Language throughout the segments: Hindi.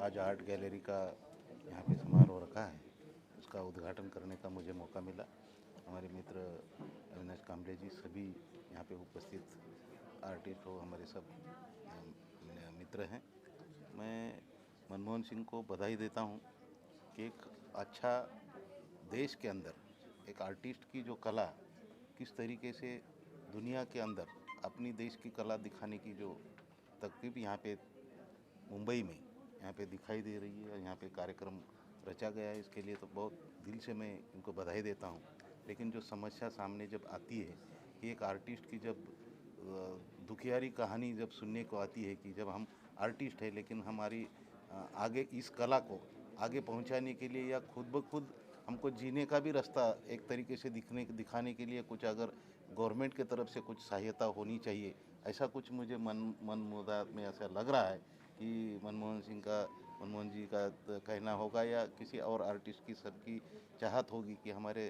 आज आर्ट गैलरी का यहाँ पे समारोह रखा है, उसका उद्घाटन करने का मुझे मौका मिला। हमारे मित्र अविनाश कांबले जी सभी यहाँ पे उपस्थित आर्टिस्ट हो, हमारे सब मित्र हैं। मैं मनमोहन सिंह को बधाई देता हूँ कि एक अच्छा देश के अंदर एक आर्टिस्ट की जो कला किस तरीके से दुनिया के अंदर अपनी देश की कला दिखाने की जो तरकीब यहाँ पे मुंबई में यहाँ पे दिखाई दे रही है, यहाँ पे कार्यक्रम रचा गया है, इसके लिए तो बहुत दिल से मैं इनको बधाई देता हूँ। लेकिन जो समस्या सामने जब आती है कि एक आर्टिस्ट की जब दुखियारी कहानी जब सुनने को आती है कि जब हम आर्टिस्ट है लेकिन हमारी आगे इस कला को आगे पहुंचाने के लिए या खुद ब खुद हमको जीने का भी रास्ता एक तरीके से दिखाने के लिए कुछ अगर गवर्नमेंट के तरफ से कुछ सहायता होनी चाहिए, ऐसा कुछ मुझे मन मुदात में ऐसा लग रहा है कि मनमोहन जी का कहना होगा या किसी और आर्टिस्ट की सबकी चाहत होगी कि हमारे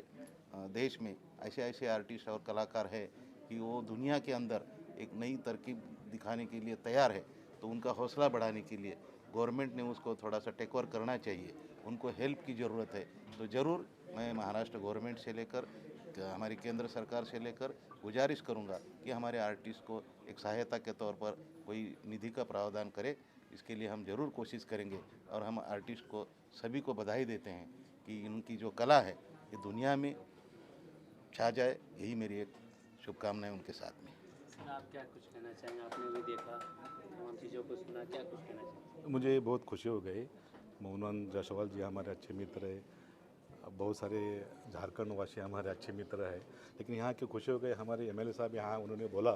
देश में ऐसे ऐसे आर्टिस्ट और कलाकार है कि वो दुनिया के अंदर एक नई तरकीब दिखाने के लिए तैयार है। तो उनका हौसला बढ़ाने के लिए गवर्नमेंट ने उसको थोड़ा सा टेक ओवर करना चाहिए, उनको हेल्प की ज़रूरत है। तो ज़रूर मैं महाराष्ट्र गवर्नमेंट से लेकर हमारी केंद्र सरकार से लेकर गुजारिश करूंगा कि हमारे आर्टिस्ट को एक सहायता के तौर पर कोई निधि का प्रावधान करे। इसके लिए हम ज़रूर कोशिश करेंगे और हम आर्टिस्ट को सभी को बधाई देते हैं कि इनकी जो कला है ये दुनिया में छा जाए, यही मेरी एक शुभकामनाएं उनके साथ में। सर, आप क्या कुछ कहना चाहेंगे? आपने भी देखा तमाम चीज़ों को सुना, क्या कुछ कहना चाहेंगे? मुझे बहुत खुशी हो गई। मोहन जायसवाल जी हमारे अच्छे मित्र है, बहुत सारे झारखंड वासी हमारे अच्छे मित्र है, लेकिन यहाँ की खुशी हो गई। हमारे एमएलए साहब यहाँ उन्होंने बोला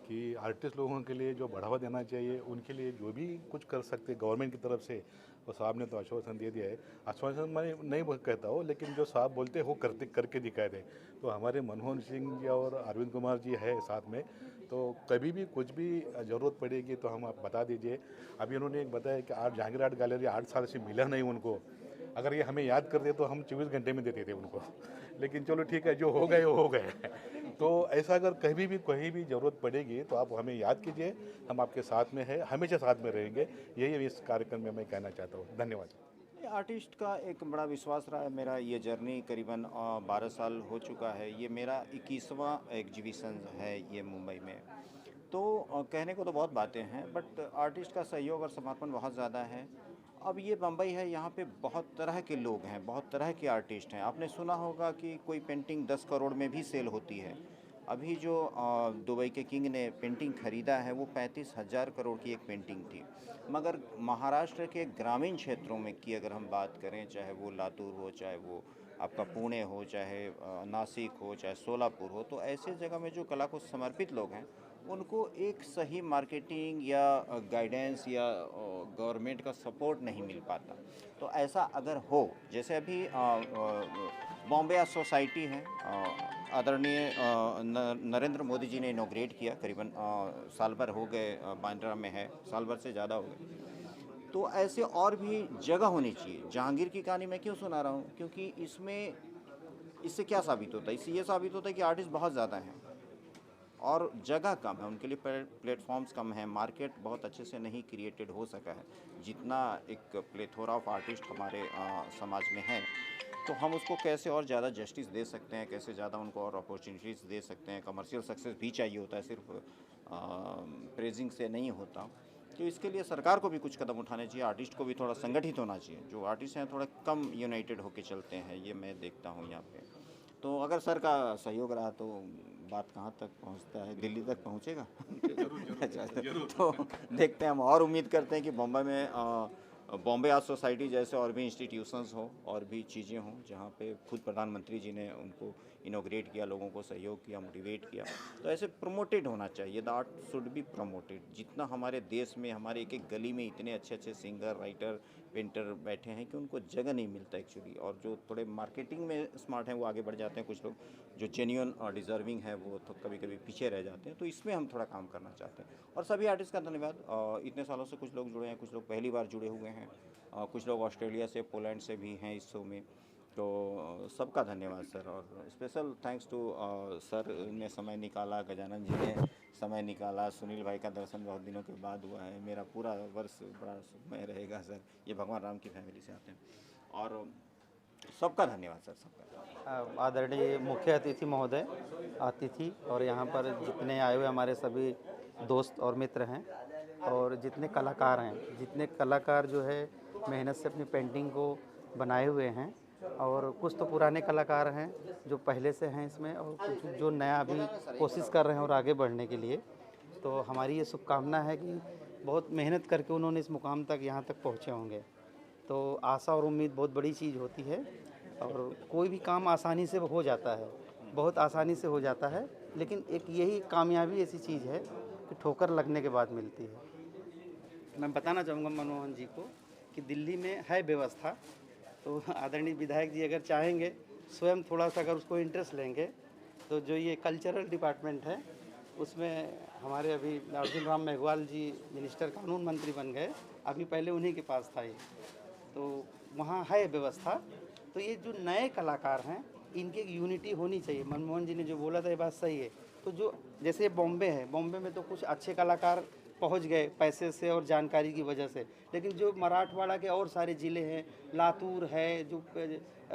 कि आर्टिस्ट लोगों के लिए जो बढ़ावा देना चाहिए, उनके लिए जो भी कुछ कर सकते गवर्नमेंट की तरफ से, तो साहब ने तो आश्वासन दे दिया है। आश्वासन मैं नहीं कहता हूँ, लेकिन जो साहब बोलते हैं वो करके दिखाए थे। तो हमारे मनमोहन सिंह जी और अरविंद कुमार जी है साथ में, तो कभी भी कुछ भी ज़रूरत पड़ेगी तो हम आप बता दीजिए। अभी उन्होंने एक बताया कि आप जहांगीर आर्ट गैलरी 8 साल से मिला नहीं उनको, अगर ये हमें याद कर दे तो हम 24 घंटे में देते थे उनको, लेकिन चलो ठीक है, जो हो गए वो हो गए। तो ऐसा अगर कहीं भी ज़रूरत पड़ेगी तो आप हमें याद कीजिए, हम आपके साथ में हैं, हमेशा साथ में रहेंगे। यही इस कार्यक्रम में मैं कहना चाहता हूँ। धन्यवाद। आर्टिस्ट का एक बड़ा विश्वास रहा है मेरा। ये जर्नी करीबन 12 साल हो चुका है। ये मेरा 21वां एग्जीबिशन है ये मुंबई में। तो कहने को तो बहुत बातें हैं, बट आर्टिस्ट का सहयोग और समर्पण बहुत ज़्यादा है। अब ये बम्बई है, यहाँ पे बहुत तरह के लोग हैं, बहुत तरह के आर्टिस्ट हैं। आपने सुना होगा कि कोई पेंटिंग 10 करोड़ में भी सेल होती है। अभी जो दुबई के किंग ने पेंटिंग ख़रीदा है वो 35,000 करोड़ की एक पेंटिंग थी। मगर महाराष्ट्र के ग्रामीण क्षेत्रों में की अगर हम बात करें, चाहे वो लातूर हो, चाहे वो आपका पुणे हो, चाहे नासिक हो, चाहे सोलापुर हो, तो ऐसे जगह में जो कला को समर्पित लोग हैं उनको एक सही मार्केटिंग या गाइडेंस या गवर्नमेंट का सपोर्ट नहीं मिल पाता। तो ऐसा अगर हो, जैसे अभी बॉम्बे आर्ट सोसाइटी है, आदरणीय नरेंद्र मोदी जी ने इनॉग्रेट किया, करीबन साल भर हो गए, बांद्रा में है, साल भर से ज़्यादा हो गए। तो ऐसे और भी जगह होनी चाहिए। जहांगीर की कहानी मैं क्यों सुना रहा हूँ, क्योंकि इससे क्या साबित होता है? इससे ये साबित होता है कि आर्टिस्ट बहुत ज़्यादा हैं और जगह कम है, उनके लिए प्लेटफॉर्म्स कम हैं, मार्केट बहुत अच्छे से नहीं क्रिएटेड हो सका है। जितना एक प्लेथोरा ऑफ आर्टिस्ट हमारे समाज में है, तो हम उसको कैसे और ज़्यादा जस्टिस दे सकते हैं, कैसे ज़्यादा उनको और अपॉर्चुनिटीज़ दे सकते हैं। कमर्शियल सक्सेस भी चाहिए होता है, सिर्फ प्रेजिंग से नहीं होता। तो इसके लिए सरकार को भी कुछ कदम उठाने चाहिए, आर्टिस्ट को भी थोड़ा संगठित होना चाहिए। जो आर्टिस्ट हैं थोड़ा कम यूनाइटेड होकर चलते हैं, ये मैं देखता हूँ यहाँ पे। तो अगर सर का सहयोग रहा तो बात कहाँ तक पहुँचता है, दिल्ली तक पहुँचेगा। अच्छा, तो देखते हैं हम, और उम्मीद करते हैं कि बम्बई में बॉम्बे आर्ट सोसाइटी जैसे और भी इंस्टीट्यूशंस हो और भी चीज़ें हों, जहाँ पे खुद प्रधानमंत्री जी ने उनको इनोग्रेट किया, लोगों को सहयोग किया, मोटिवेट किया। तो ऐसे प्रमोटेड होना चाहिए। The art should be promoted. जितना हमारे देश में, हमारे एक एक गली में इतने अच्छे अच्छे सिंगर, राइटर, पेंटर बैठे हैं कि उनको जगह नहीं मिलता एक्चुअली। और जो थोड़े मार्केटिंग में स्मार्ट हैं वो आगे बढ़ जाते हैं, कुछ लोग जो जेन्युइन और डिज़र्विंग है वो तो कभी कभी पीछे रह जाते हैं। तो इसमें हम थोड़ा काम करना चाहते हैं। और सभी आर्टिस्ट का धन्यवाद। इतने सालों से कुछ लोग जुड़े हैं, कुछ लोग पहली बार जुड़े हुए हैं, कुछ लोग ऑस्ट्रेलिया से, पोलैंड से भी हैं इस शो में। तो सबका धन्यवाद सर, और स्पेशल थैंक्स टू सर ने समय निकाला, गजानन जी ने समय निकाला। सुनील भाई का दर्शन बहुत दिनों के बाद हुआ है। मेरा पूरा वर्ष बड़ा सुखमय रहेगा सर। ये भगवान राम की फैमिली से आते हैं और सबका धन्यवाद सर, सबका। आदरणीय मुख्य अतिथि महोदय, अतिथि और यहाँ पर जितने आए हुए हमारे सभी दोस्त और मित्र हैं और जितने कलाकार जो है मेहनत से अपनी पेंटिंग को बनाए हुए हैं और कुछ तो पुराने कलाकार हैं जो पहले से हैं इसमें और कुछ जो नया अभी कोशिश कर रहे हैं और आगे बढ़ने के लिए। तो हमारी ये शुभकामना है कि बहुत मेहनत करके उन्होंने इस मुकाम तक यहाँ तक पहुँचे होंगे। तो आशा और उम्मीद बहुत बड़ी चीज़ होती है और कोई भी काम आसानी से हो जाता है, बहुत आसानी से हो जाता है, लेकिन एक यही कामयाबी ऐसी चीज़ है कि ठोकर लगने के बाद मिलती है। मैं बताना चाहूँगा मनमोहन जी को कि दिल्ली में है व्यवस्था, तो आदरणीय विधायक जी अगर चाहेंगे स्वयं थोड़ा सा अगर उसको इंटरेस्ट लेंगे तो जो ये कल्चरल डिपार्टमेंट है उसमें हमारे अभी अर्जुन राम मेघवाल जी मिनिस्टर कानून मंत्री बन गए, अभी पहले उन्हीं के पास था ये, तो वहाँ है व्यवस्था। तो ये जो नए कलाकार हैं इनकी एक यूनिटी होनी चाहिए। मनमोहन जी ने जो बोला था ये बात सही है। तो जो जैसे बॉम्बे है, बॉम्बे में तो कुछ अच्छे कलाकार पहुंच गए पैसे से और जानकारी की वजह से, लेकिन जो मराठवाड़ा के और सारे ज़िले हैं, लातूर है जो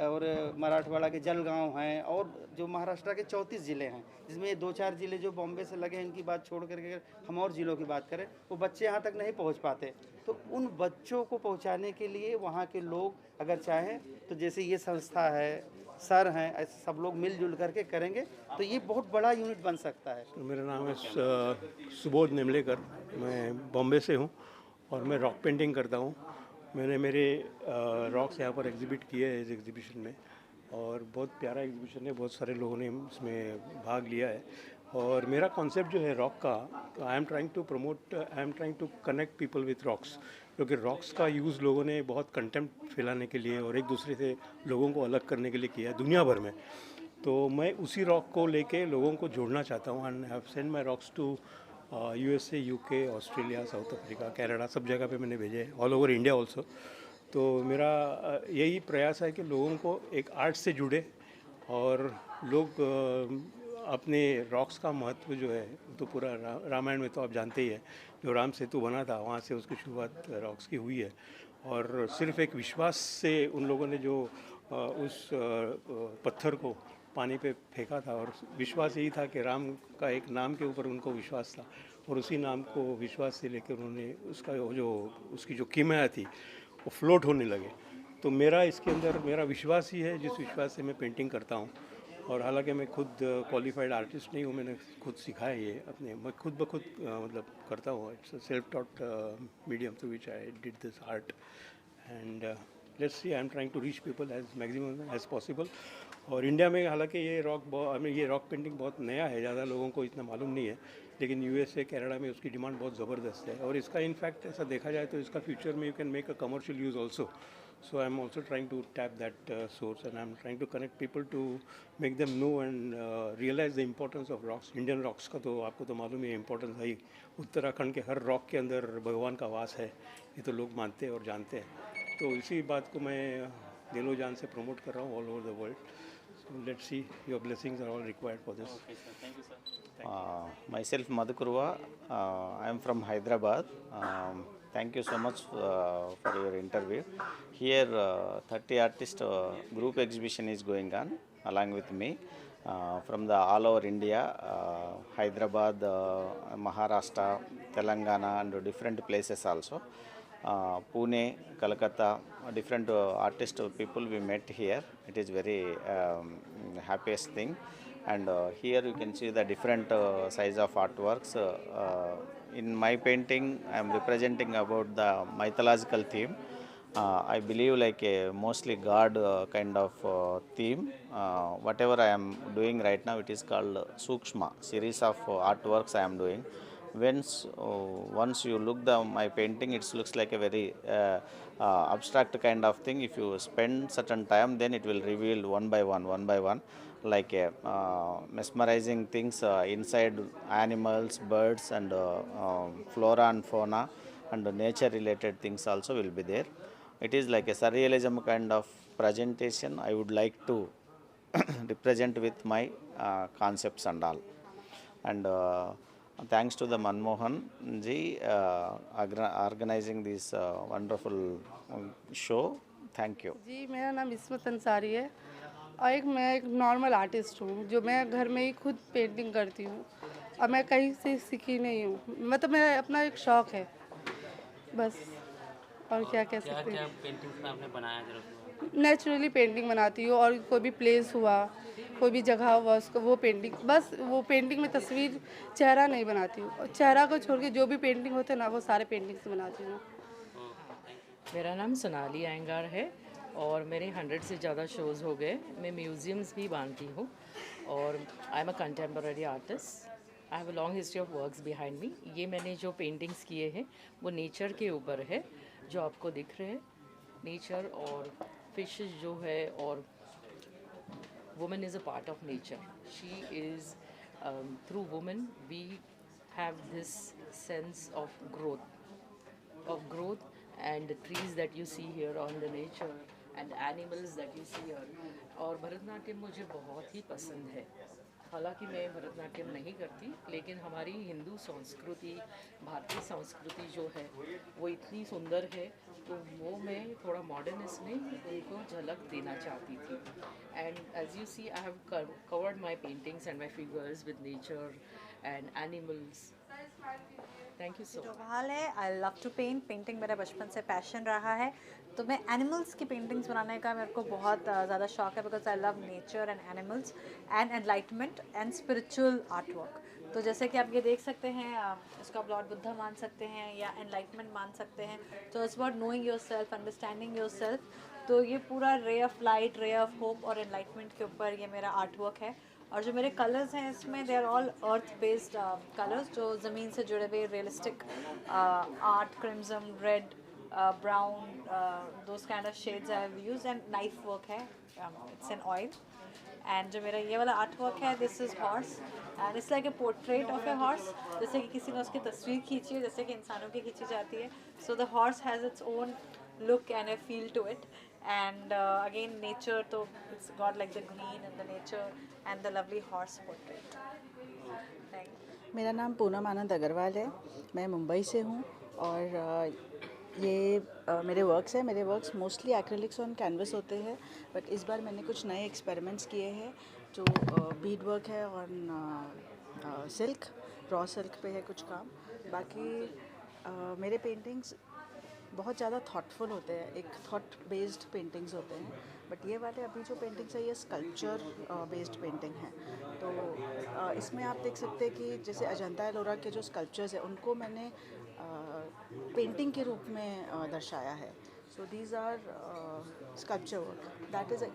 और मराठवाड़ा के जलगांव हैं और जो महाराष्ट्र के 34 ज़िले हैं, जिसमें ये 2-4 ज़िले जो बॉम्बे से लगे हैं, इनकी बात छोड़ करके अगर हम और ज़िलों की बात करें वो बच्चे यहाँ तक नहीं पहुँच पाते। तो उन बच्चों को पहुँचाने के लिए वहाँ के लोग अगर चाहें तो जैसे ये संस्था है, सर हैं, ऐसे सब लोग मिलजुल करके करेंगे तो ये बहुत बड़ा यूनिट बन सकता है। मेरा नाम है सुबोध निमलेकर, मैं बॉम्बे से हूँ और मैं रॉक पेंटिंग करता हूँ। मैंने मेरे रॉक्स यहाँ पर एग्जिबिट किए हैं इस एग्जीबिशन में और बहुत प्यारा एग्जीबिशन है, बहुत सारे लोगों ने इसमें भाग लिया है। और मेरा कॉन्सेप्ट जो है रॉक का, तो I am trying to connect people with rocks, क्योंकि रॉक्स का यूज़ लोगों ने बहुत कंटेम्प्ट फैलाने के लिए और एक दूसरे से लोगों को अलग करने के लिए किया है दुनिया भर में। तो मैं उसी रॉक को लेके लोगों को जोड़ना चाहता हूँ and have send my rocks to USA, UK, Australia, South Africa, Canada, सब जगह पे मैंने भेजे, ऑल ओवर इंडिया ऑल्सो। तो मेरा यही प्रयास है कि लोगों को एक आर्ट से जुड़े और लोग अपने रॉक्स का महत्व जो है तो पूरा रामायण में तो आप जानते ही है, जो राम सेतु बना था वहाँ से उसकी शुरुआत रॉक्स की हुई है। और सिर्फ एक विश्वास से उन लोगों ने जो उस पत्थर को पानी पे फेंका था और विश्वास यही था कि राम का एक नाम के ऊपर उनको विश्वास था और उसी नाम को विश्वास से लेकर उन्होंने उसकी जो कीमिया थी वो फ्लोट होने लगे। तो मेरा इसके अंदर मेरा विश्वास ही है, जिस विश्वास से मैं पेंटिंग करता हूँ। और हालांकि मैं खुद क्वालिफाइड आर्टिस्ट नहीं हूँ, मैंने खुद सीखा है ये अपने, मैं खुद ब खुद मतलब करता हूँ। It's a self taught medium through which I did this art and let's see, I am trying to reach people as maximum as possible. और इंडिया में हालांकि ये रॉक पेंटिंग बहुत नया है, ज़्यादा लोगों को इतना मालूम नहीं है, लेकिन USA, कनाडा में उसकी डिमांड बहुत ज़बरदस्त है। और इसका इनफैक्ट ऐसा देखा जाए तो इसका फ्यूचर में you can make a commercial use also. So I'm also trying to tap that source and I'm trying to connect people to make them know and realize the importance of rocks. Indian rocks का तो आपको तो मालूम ही इम्पोर्टेंस है ही। उत्तराखंड के हर रॉक के अंदर भगवान का वास है, ये तो लोग मानते हैं और जानते हैं। तो इसी बात को मैं दिलो जान से प्रमोट कर रहा हूँ all over the world. So let's see, your blessings are all required for this. Okay, sir. Thank you, sir. Myself Madhukurva, I am from Hyderabad. Thank you so much for your interview. Here 30 artist group exhibition is going on along with me from the all over India, Hyderabad, Maharashtra, Telangana and different places also. Pune, Kolkata, different artist people we met here. It is very happiest thing. And here you can see the different size of artworks. In my painting, I am representing about the mythological theme. I believe like a mostly God kind of theme. Whatever I am doing right now, it is called Sukshma, series of artworks I am doing. Once you look my painting, it looks like a very abstract kind of thing. If you spend certain time, then it will reveal one by one, like mesmerizing things inside animals, birds, and flora and fauna, and nature related things also will be there. It is like a surrealism kind of presentation I would like to represent with my concepts and all. And Thanks to the Manmohan ji organizing this wonderful show. Thank you. जी मेरा नाम इस्मत अंसारी है और मैं एक नॉर्मल आर्टिस्ट हूँ जो मैं घर में ही खुद पेंटिंग करती हूँ और मैं कहीं से सीखी नहीं हूँ, मतलब मेरा अपना एक शौक़ है बस। और क्या कह क्या सकते क्या हैं, पेंटिंग्स आपने बनाया जरा नेचुरली पेंटिंग बनाती हूँ और कोई भी प्लेस हुआ, कोई भी जगह हुआ उसको वो पेंटिंग, बस वो पेंटिंग में तस्वीर, चेहरा नहीं बनाती हूँ। और चेहरा को छोड़ के जो भी पेंटिंग होते हैं ना वो सारे पेंटिंग्स बनाती हूँ। मेरा नाम सोनाली अयंगार है और मेरे 100 से ज़्यादा शोज़ हो गए। मैं म्यूज़ियम्स भी बांधती हूँ और I am a contemporary artist. I have a long history of works behind me. ये मैंने जो पेंटिंग्स किए हैं वो नेचर के ऊपर है, जो आपको दिख रहे हैं नेचर और फिशेस जो है, और women is a part of nature. She is through women we have this sense of growth and the trees that you see here on the nature and animals that you see here. और भरतनाट्यम मुझे बहुत ही पसंद है। हालांकि मैं भरतनाट्यम नहीं करती, लेकिन हमारी हिंदू संस्कृति, भारतीय संस्कृति जो है वो इतनी सुंदर है, तो वो मैं थोड़ा मॉडर्निस्ट में उनको झलक देना चाहती थी। And as you see I have covered my paintings and my figures with nature and animals. Thank you so much. हाल है, आई लव टू पेंटिंग मेरा बचपन से पैशन रहा है, तो मैं एनिमल्स की पेंटिंग्स बनाने का मेरे को बहुत ज़्यादा शौक है, because I love nature and animals and enlightenment and spiritual art work. तो जैसे कि आप ये देख सकते हैं, इसको आप लॉर्ड बुद्धा मान सकते हैं या एनलाइटमेंट मान सकते हैं। तो it's about knowing your self, understanding your self. तो ये पूरा ray of light, ray of hope और एनलाइटमेंट के ऊपर ये मेरा आर्ट वर्क है। और जो मेरे कलर्स हैं इसमें they are all earth based colours, जो ज़मीन से जुड़े हुए realistic art, crimson, red, brown, those kind of shades I have used and knife work है, इट्स एन ऑयल। एंड जो मेरा ये वाला आर्ट वर्क है, this is horse and it's like a portrait of a horse, जैसे कि किसी ने उसकी तस्वीर खींची है, जैसे कि इंसानों की खींची जाती है। So the horse has its own look and a feel to it, and again nature, तो it's got like the green and the nature and the lovely horse portrait. Thank you. मेरा नाम पूनम आनंद अग्रवाल है, मैं मुंबई से हूँ और ये मेरे works mostly acrylics on canvas होते हैं, बट इस बार मैंने कुछ नए एक्सपेरिमेंट्स किए हैं जो बीड वर्क है ऑन सिल्क, रॉ सिल्क पे है कुछ काम। बाकी मेरे पेंटिंग्स बहुत ज़्यादा थॉटफुल होते हैं, एक थॉट बेस्ड पेंटिंग्स होते हैं, बट ये वाले अभी जो पेंटिंग्स है ये स्कल्पचर बेस्ड पेंटिंग है। तो इसमें आप देख सकते हैं कि जैसे अजंता एलोरा के जो स्कल्पचर्स हैं उनको मैंने पेंटिंग के रूप में दर्शाया है। So these are sculpture work,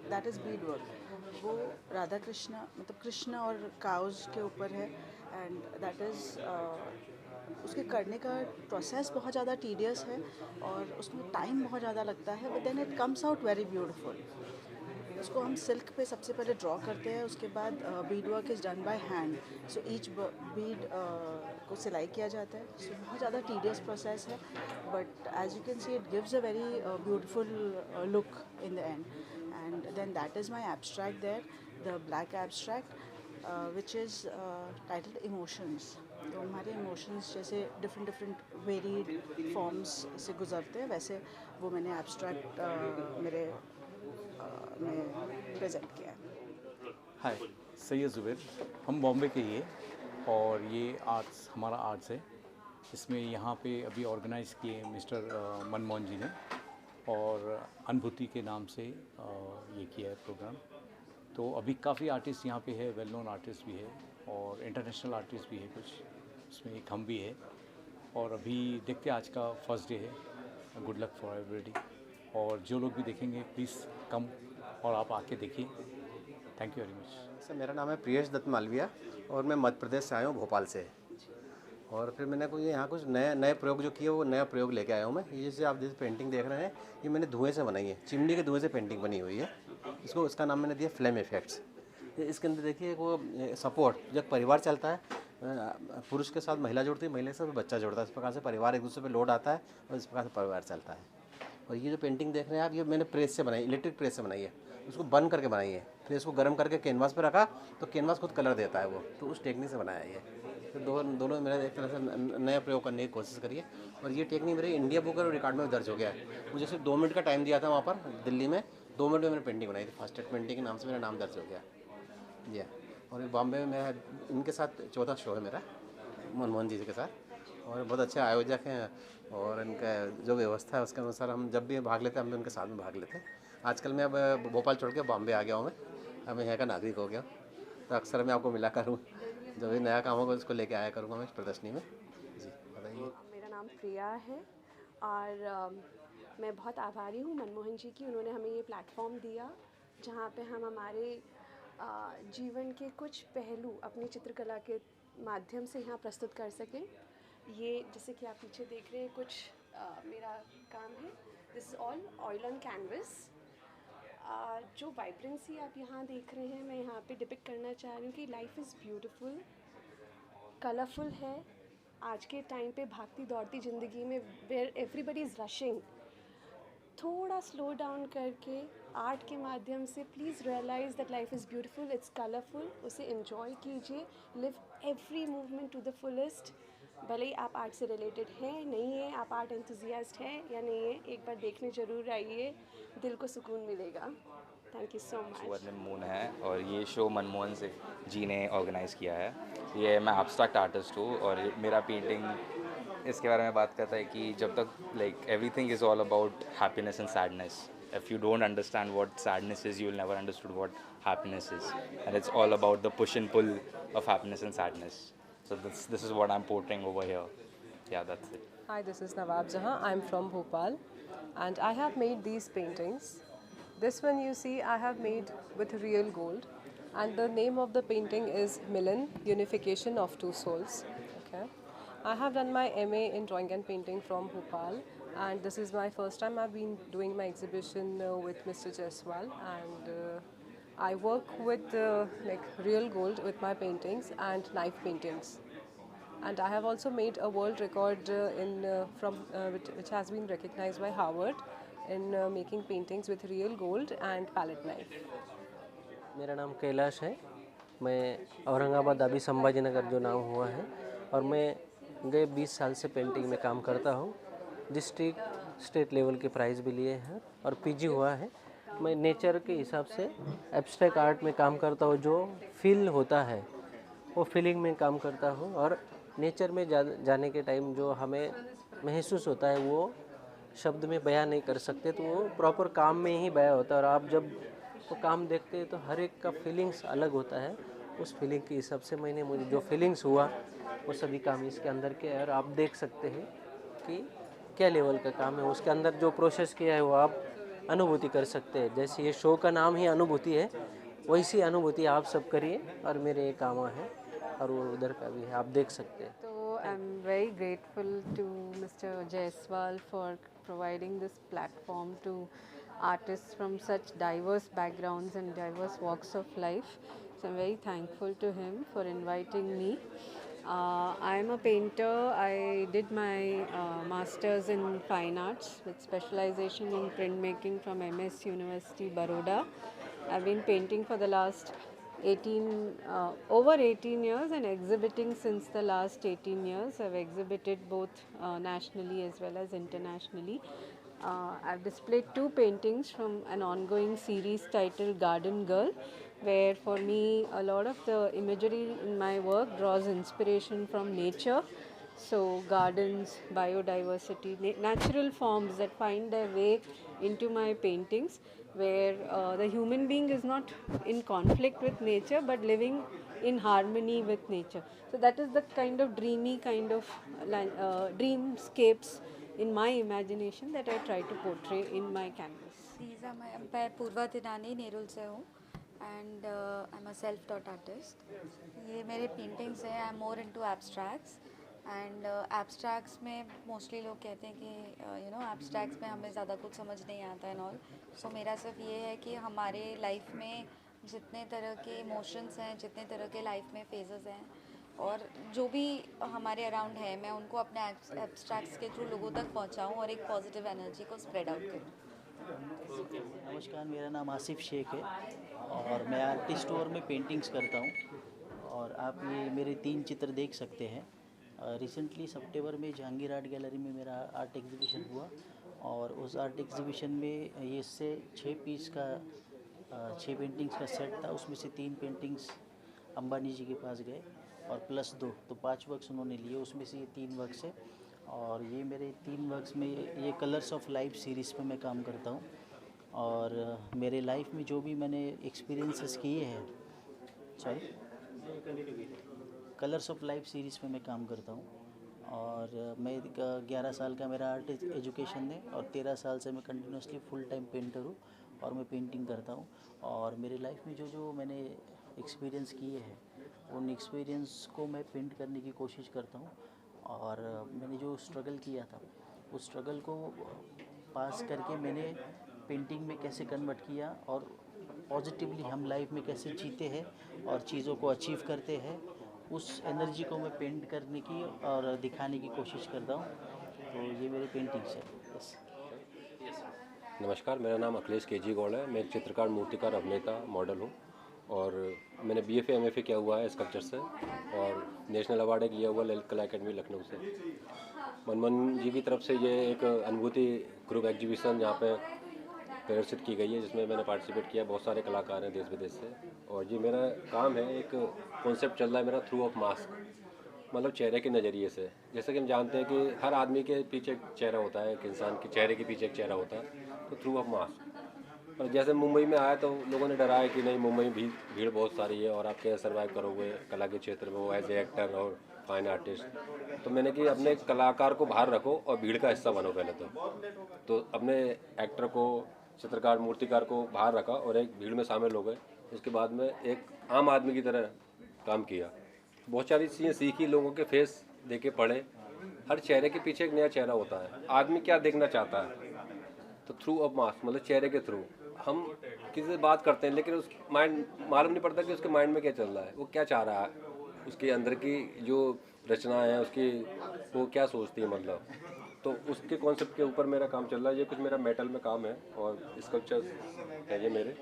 that is bead work. वो राधा कृष्ण, मतलब कृष्ण और काउज के ऊपर है, एंड दैट इज़ उसके करने का प्रोसेस बहुत ज़्यादा टीडियस है और उसमें टाइम बहुत ज़्यादा लगता है, but then it comes out very beautiful. उसको हम सिल्क पे सबसे पहले ड्रॉ करते हैं, उसके बाद bead work is done by hand. So each bead को सिलाई किया जाता है। सो बहुत ज़्यादा टीडियस प्रोसेस है, but as you can see it gives a very beautiful look in the end. And then that is my abstract there, the black abstract which is titled emotions. तो हमारे इमोशंस जैसे डिफरेंट वेरीड फॉर्म्स से गुजरते हैं, वैसे वो मैंने एब्स्ट्रैक्ट मेरे में प्रेजेंट किया है। हाय, सैयद ज़ुबैर, हम बॉम्बे के ही है और ये आर्ट्स हमारा आर्ट्स है। इसमें यहाँ पे अभी ऑर्गेनाइज़ किए मिस्टर मनमोहन जी ने, और अनुभूति के नाम से ये किया है प्रोग्राम। तो अभी काफ़ी आर्टिस्ट यहाँ पे है, वेल नोन आर्टिस्ट भी है और इंटरनेशनल आर्टिस्ट भी है कुछ, उसमें एक हम भी है। और अभी देखते हैं, आज का फर्स्ट डे है। गुड लक फॉर एवरीबॉडी, और जो लोग भी देखेंगे प्लीज़ कम और आप आके देखिए। Thank you very much. Sir, मेरा नाम है प्रियेश दत्त मालविया और मैं मध्य प्रदेश से आया हूँ, भोपाल से। और फिर मैंने कोई यहाँ कुछ नए प्रयोग जो किए, वो नया प्रयोग लेके आया हूँ मैं। ये जैसे आप जैसे पेंटिंग देख रहे हैं, ये मैंने धुएँ से बनाई है, चिमनी के धुएँ से पेंटिंग बनी हुई है। इसका नाम मैंने दिया फ्लेम इफेक्ट्स। इसके अंदर देखिए वो सपोर्ट, जब परिवार चलता है, पुरुष के साथ महिला जुड़ती है, महिला के साथ बच्चा जुड़ता है, इस प्रकार से परिवार एक दूसरे पे लोड आता है और इस प्रकार से परिवार चलता है। और ये जो पेंटिंग देख रहे हैं आप, ये मैंने प्रेस से बनाई, इलेक्ट्रिक प्रेस से बनाई है। उसको बंद करके बनाई है, फिर इसको गर्म करके कैनवास पे रखा तो कैनवास खुद कलर देता है वो, तो उस टेक्निक से बनाया है ये। तो दोनों मेरा एक तरह से नया प्रयोग करने की कोशिश करिए। और ये टेक्निक मेरे इंडिया बुक और रिकॉर्ड में दर्ज हो गया है। मुझे सिर्फ 2 मिनट का टाइम दिया था वहाँ पर दिल्ली में, 2 मिनट में मैंने पेंटिंग बनाई थी। फास्टेस्ट पेंटिंग के नाम से मेरा नाम दर्ज हो गया जी हाँ। और बॉम्बे में मेरा इनके साथ 14वां शो है मेरा, मनमोहन जी के साथ। और बहुत अच्छे आयोजक हैं और इनका जो व्यवस्था है उसके अनुसार हम जब भी भाग लेते हैं हम भी उनके साथ में भाग लेते हैं। आजकल मैं अब भोपाल छोड़ के बॉम्बे आ गया हूँ, अब मैं यहाँ का नागरिक हो गया, तो अक्सर मैं आपको मिला करूँ, जो भी नया काम होगा उसको लेके आया करूँगा मैं इस प्रदर्शनी में जी। बताइए। मेरा नाम प्रिया है और मैं बहुत आभारी हूँ मनमोहन जी की, उन्होंने हमें ये प्लेटफॉर्म दिया जहाँ पे हम हमारे जीवन के कुछ पहलू अपनी चित्रकला के माध्यम से यहाँ प्रस्तुत कर सकें। ये जैसे कि आप पीछे देख रहे हैं कुछ मेरा काम है, this all oil on canvas. जो वाइब्रेंसी आप यहाँ देख रहे हैं मैं यहाँ पे डिपिक्ट करना चाह रही हूँ कि लाइफ इज़ ब्यूटीफुल, कलरफुल है। आज के टाइम पे भागती दौड़ती ज़िंदगी में वेयर एवरीबडी इज़ रशिंग, थोड़ा स्लो डाउन करके आर्ट के माध्यम से please realize that life is beautiful, it's colourful, उसे एंजॉय कीजिए, live every movement to the fullest. भले ही आप आर्ट से रिलेटेड हैं नहीं है, आप आर्ट एंथुजियास्ट हैं या नहीं है, एक बार देखने ज़रूर आइए, दिल को सुकून मिलेगा। Thank you so much. सुवर्णिम मून है और ये शो मनमोहन से जी ने ऑर्गेनाइज़ किया है। ये मैं एब्स्ट्रैक्ट आर्टिस्ट हूँ और मेरा पेंटिंग इसके बारे में बात करता है कि जब तक like everything is all about happiness and sadness. If you don't understand what sadness is, you will never understood what happiness is, and it's all about the push and pull of happiness and sadness. So this is what I'm portraying over here. Yeah, that's it. Hi, this is Nawab Jahan. I'm from Bhopal and I have made these paintings. This one you see I have made with real gold and the name of the painting is Milan, Unification of Two Souls. Okay. I have done my MA in drawing and painting from Bhopal and this is my first time I've been doing my exhibition with Mr. Jaiswal, and I work with like real gold with my paintings and knife paintings, and I have also made a world record which has been recognized by Harvard in making paintings with real gold and palette knife. मेरा नाम कैलाश है, मैं औरंगाबाद अभी संभाजी नगर जो नाम हुआ है, और मैं गए 20 साल से पेंटिंग में काम करता हूँ। डिस्ट्रिक्ट स्टेट लेवल के प्राइज़ भी लिए हैं और पीजी हुआ है। मैं नेचर के हिसाब से एब्स्ट्रैक्ट आर्ट में काम करता हूँ, जो फील होता है वो फीलिंग में काम करता हूँ, और नेचर में जाने के टाइम जो हमें महसूस होता है वो शब्द में बयां नहीं कर सकते, तो वो प्रॉपर काम में ही बयां होता है। और आप जब वो काम देखते हैं तो हर एक का फीलिंग्स अलग होता है। उस फीलिंग के हिसाब से मुझे जो फीलिंग्स हुआ वो सभी काम इसके अंदर के है, और आप देख सकते हैं कि क्या लेवल का काम है। उसके अंदर जो प्रोसेस किया है वो आप अनुभूति कर सकते हैं। जैसे ये शो का नाम ही अनुभूति है, वैसी अनुभूति आप सब करिए, और मेरे ये काम है और वो उधर का भी है, आप देख सकते हैं। So I'm very grateful to Mr. Jaiswal for providing this platform to artists from such diverse backgrounds and diverse walks of life. So I'm very thankful to him for inviting me. I'm a painter. I did my master's in fine arts with specialization in printmaking from MS University, Baroda. I've been painting for the last over 18 years and exhibiting since the last 18 years. I've exhibited both nationally as well as internationally. I've displayed 2 paintings from an ongoing series titled Garden Girl, where for me a lot of the imagery in my work draws inspiration from nature. So gardens, biodiversity, natural forms that find their way into my paintings, where the human being is not in conflict with nature but living in harmony with nature. So that is the kind of dreamy kind of dreamscapes in my imagination that I try to portray in my canvas. मैं पूर्वा तिनानी नेरुल से हूँ and I'm a self-taught artist. ये मेरे paintings हैं. I'm more into abstracts and abstracts में mostly लोग कहते हैं कि abstracts में हमें ज़्यादा कुछ समझ नहीं आता है and all. So मेरा सिर्फ ये है कि हमारे life में जितने तरह के emotions हैं, जितने तरह के life में phases हैं, और जो भी हमारे अराउंड है, मैं उनको अपने एब्स्ट्रैक्ट्स के थ्रू लोगों तक पहुंचाऊं और एक पॉजिटिव एनर्जी को स्प्रेड आउट करूं। नमस्कार, मेरा नाम आसिफ शेख है और मैं आर्टिस्ट स्टोर में पेंटिंग्स करता हूं, और आप ये मेरे 3 चित्र देख सकते हैं। रिसेंटली सितंबर में जहांगीर आर्ट गैलरी में मेरा आर्ट एग्जीबिशन हुआ और उस आर्ट एग्जीबिशन में ये से 6 पीस का 6 पेंटिंग्स का सेट था। उसमें से 3 पेंटिंग्स अंबानी जी के पास गए और प्लस 2 तो 5 वर्क्स उन्होंने लिए। उसमें से ये 3 वर्क्स है और ये मेरे 3 वर्क्स में ये कलर्स ऑफ लाइफ सीरीज़ पे मैं काम करता हूँ। और मेरे लाइफ में जो भी मैंने एक्सपीरियंसेस किए हैं, sorry, colours of life series पे मैं काम करता हूँ। और मैं 11 साल का मेरा आर्ट एजुकेशन है और 13 साल से मैं कंटिन्यूसली फुल टाइम पेंटर हूँ और मैं पेंटिंग करता हूँ। और मेरे लाइफ में जो जो मैंने एक्सपीरियंस किए हैं उन एक्सपीरियंस को मैं पेंट करने की कोशिश करता हूँ। और मैंने जो स्ट्रगल किया था उस स्ट्रगल को पास करके मैंने पेंटिंग में कैसे कन्वर्ट किया और पॉजिटिवली हम लाइफ में कैसे जीते हैं और चीज़ों को अचीव करते हैं, उस एनर्जी को मैं पेंट करने की और दिखाने की कोशिश करता हूँ। तो ये मेरे पेंटिंग्स है। बस। नमस्कार, मेरा नाम अखिलेश केजी गौड़ है। मैं एक चित्रकार, मूर्तिकार, अभिनेता, मॉडल हूँ और मैंने BFA MFA किया हुआ है स्कल्पचर से और नेशनल अवार्ड एक लिया हुआ ललित कला अकेडमी लखनऊ से। मनमोहन जी की तरफ से ये एक अनुभूति ग्रुप एग्जीबिशन यहाँ पे प्रदर्शित की गई है जिसमें मैंने पार्टिसिपेट किया। बहुत सारे कलाकार हैं देश विदेश से और ये मेरा काम है। एक कॉन्सेप्ट चल रहा है मेरा थ्रू ऑफ मास्क, मतलब चेहरे के नज़रिए से। जैसे कि हम जानते हैं कि हर आदमी के पीछे एक चेहरा होता है, एक इंसान के चेहरे के पीछे एक चेहरा होता है, तो थ्रू ऑफ मास्क। और जैसे मुंबई में आया तो लोगों ने डराया कि नहीं मुंबई में भीड़ बहुत सारी है और आप कैसे सर्वाइव करोगे कला के क्षेत्र में, वो एज ए एक्टर और फाइन आर्टिस्ट। तो मैंने कि अपने कलाकार को बाहर रखो और भीड़ का हिस्सा बनो पहले तो अपने एक्टर को, चित्रकार, मूर्तिकार को बाहर रखा और एक भीड़ में शामिल हो गए। उसके बाद में एक आम आदमी की तरह काम किया। बहुत सारी चीज़ें सीखी, लोगों के फेस देखे, पढ़े। हर चेहरे के पीछे एक नया चेहरा होता है। आदमी क्या देखना चाहता है, तो थ्रू ऑफ मास्क मतलब चेहरे के थ्रू हम किसी से बात करते हैं लेकिन उसकी माइंड मालूम नहीं पड़ता कि उसके माइंड में क्या चल रहा है, वो क्या चाह रहा है, उसके अंदर की जो रचना है उसकी वो क्या सोचती है, मतलब। तो उसके कॉन्सेप्ट के ऊपर मेरा काम चल रहा है। ये कुछ मेरा मेटल में काम है और स्कल्पचर है ये मेरे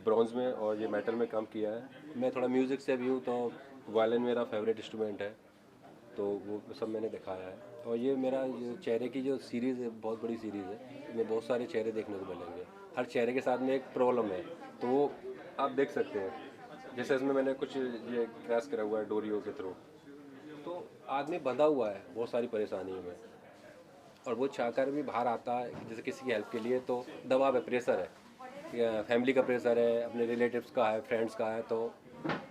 ब्रॉन्ज में और ये मेटल में काम किया है। मैं थोड़ा म्यूज़िक से भी हूँ तो वायलिन मेरा फेवरेट इंस्ट्रूमेंट है, तो वो सब मैंने दिखाया है। और ये मेरा ये चेहरे की जो सीरीज़ है बहुत बड़ी सीरीज़ है, इसमें बहुत सारे चेहरे देखने को मिलेंगे। हर चेहरे के साथ में एक प्रॉब्लम है, तो वो आप देख सकते हैं। जैसे इसमें मैंने कुछ ये क्रैश करा हुआ है डोरियों के थ्रू, तो आदमी बंधा हुआ है बहुत सारी परेशानियों में और वो चाहकर भी बाहर आता है जैसे किसी की हेल्प के लिए। तो दबाव है, प्रेशर है, फैमिली का प्रेशर है, अपने रिलेटिव्स का है, फ्रेंड्स का है, तो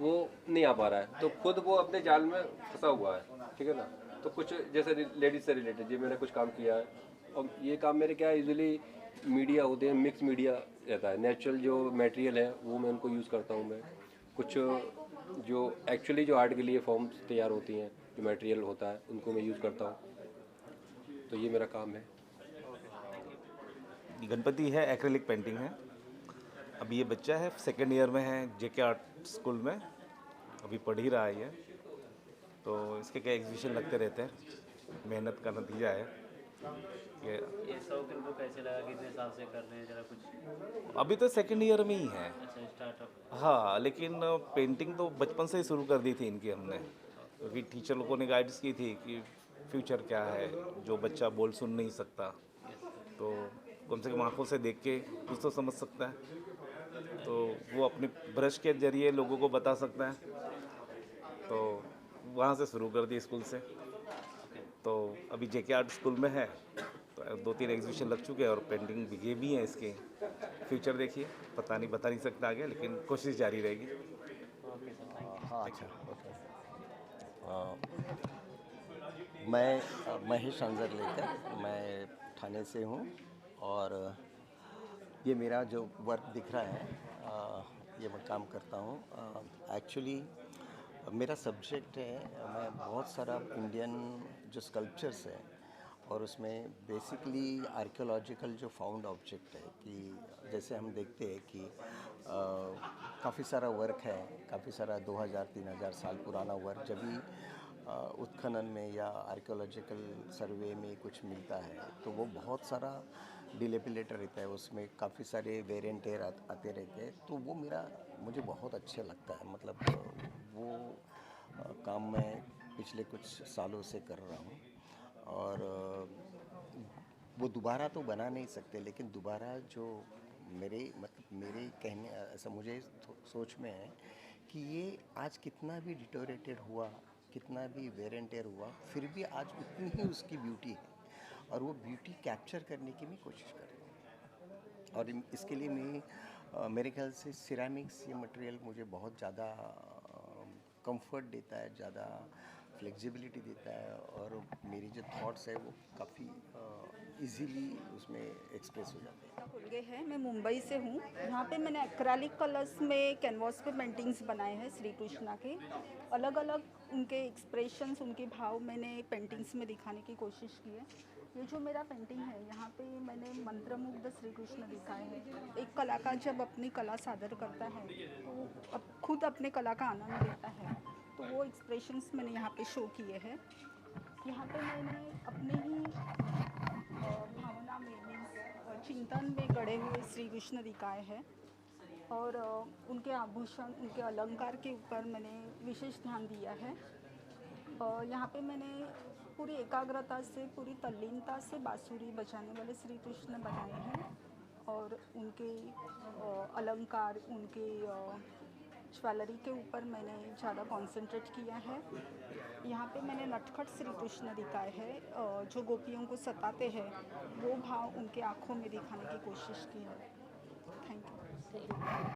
वो नहीं आ पा रहा है, तो खुद वो अपने जाल में फंसा हुआ है, ठीक है ना। तो कुछ जैसे लेडीज़ से रिलेटेड ये मैंने कुछ काम किया है और ये काम मेरे क्या यूजुअली मीडिया होते हैं, मिक्स मीडिया रहता है। नेचुरल जो मटेरियल है वो मैं उनको यूज़ करता हूँ। मैं कुछ जो एक्चुअली जो आर्ट के लिए फॉर्म्स तैयार होती हैं, जो मटेरियल होता है उनको मैं यूज़ करता हूँ। तो ये मेरा काम है। गणपति है, एक्रेलिक पेंटिंग है। अभी ये बच्चा है, सेकेंड ईयर में है, JK आर्ट स्कूल में, अभी पढ़ ही रहा है ये। तो इसके क्या एग्जीबिशन लगते रहते हैं, मेहनत का नतीजा है ये शौक इनको कैसे लगा, कितने साल से कर रहे हैं, जरा कुछ? अभी तो सेकेंड ईयर में ही है। अच्छा, स्टार्टअप। हाँ, लेकिन पेंटिंग तो बचपन से ही शुरू कर दी थी इनकी हमने, क्योंकि टीचर लोगों ने गाइड्स की थी कि फ्यूचर क्या है, जो बच्चा बोल सुन नहीं सकता तो कम से कम आँखों से देख के कुछ तो समझ सकता है, तो वो अपने ब्रश के जरिए लोगों को बता सकता है। तो वहाँ से शुरू कर दी स्कूल से। तो अभी JK आर्ट स्कूल में है, तो 2-3 एग्जीबिशन लग चुके हैं और पेंटिंग बिके भी हैं इसके। फ्यूचर देखिए, पता नहीं, बता नहीं सकता आगे, लेकिन कोशिश जारी रहेगी। हाँ, अच्छा, मैं महेश अंजर लेकर, मैं ठाणे से हूँ और ये मेरा जो वर्क दिख रहा है ये मैं काम करता हूँ। एक्चुअली मेरा सब्जेक्ट है, मैं बहुत सारा इंडियन जो स्कल्पचर्स है और उसमें बेसिकली आर्कियोलॉजिकल जो फाउंड ऑब्जेक्ट है, कि जैसे हम देखते हैं कि काफ़ी सारा वर्क है, काफ़ी सारा 2000-3000 साल पुराना वर्क जब भी उत्खनन में या आर्कियोलॉजिकल सर्वे में कुछ मिलता है तो वो बहुत सारा डिलेपिलेटर रहता है, उसमें काफ़ी सारे वेर एंड टेयर आते रहते हैं। तो वो मुझे बहुत अच्छा लगता है, मतलब वो काम मैं पिछले कुछ सालों से कर रहा हूँ और वो दोबारा तो बना नहीं सकते, लेकिन दोबारा जो मेरे कहने ऐसा मुझे सोच में है कि ये आज कितना भी डिटोरेटेड हुआ, कितना भी वेयर एंड टेयर हुआ, फिर भी आज उतनी ही उसकी ब्यूटी है और वो ब्यूटी कैप्चर करने की मैं कोशिश कर रहा हूँ। और इसके लिए मेरे ख्याल से सिरेमिक्स ये मटेरियल मुझे बहुत ज़्यादा कंफर्ट देता है, ज़्यादा फ्लेक्सिबिलिटी देता है और मेरी जो थॉट्स है वो काफ़ी इजीली उसमें एक्सप्रेस हो जाते हैं। खुलगे है, मैं मुंबई से हूँ। यहाँ पे मैंने एक्रेलिक कलर्स में कैनवास पे पेंटिंग्स बनाए हैं श्री कृष्णा के। अलग अलग उनके एक्सप्रेशंस, उनके भाव मैंने पेंटिंग्स में दिखाने की कोशिश की है। ये जो मेरा पेंटिंग है, यहाँ पे मैंने मंत्रमुग्ध श्री कृष्ण दिखाए हैं। एक कलाकार जब अपनी कला सादर करता है तो खुद अपने कला का आनंद लेता है, तो वो एक्सप्रेशंस मैंने यहाँ पे शो किए हैं। यहाँ पे मैंने अपने ही भावना में चिंतन में गढ़े हुए श्री कृष्ण दिखाए हैं और उनके आभूषण, उनके अलंकार के ऊपर मैंने विशेष ध्यान दिया है। यहाँ पे मैंने पूरी एकाग्रता से, पूरी तल्लीनता से बांसुरी बजाने वाले श्री कृष्ण बनाए हैं और उनके अलंकार, उनके ज्वेलरी के ऊपर मैंने ज़्यादा कंसंट्रेट किया है। यहाँ पे मैंने नटखट श्री कृष्ण दिखाए हैं, जो गोपियों को सताते हैं, वो भाव उनके आँखों में दिखाने की कोशिश की है। Thank you.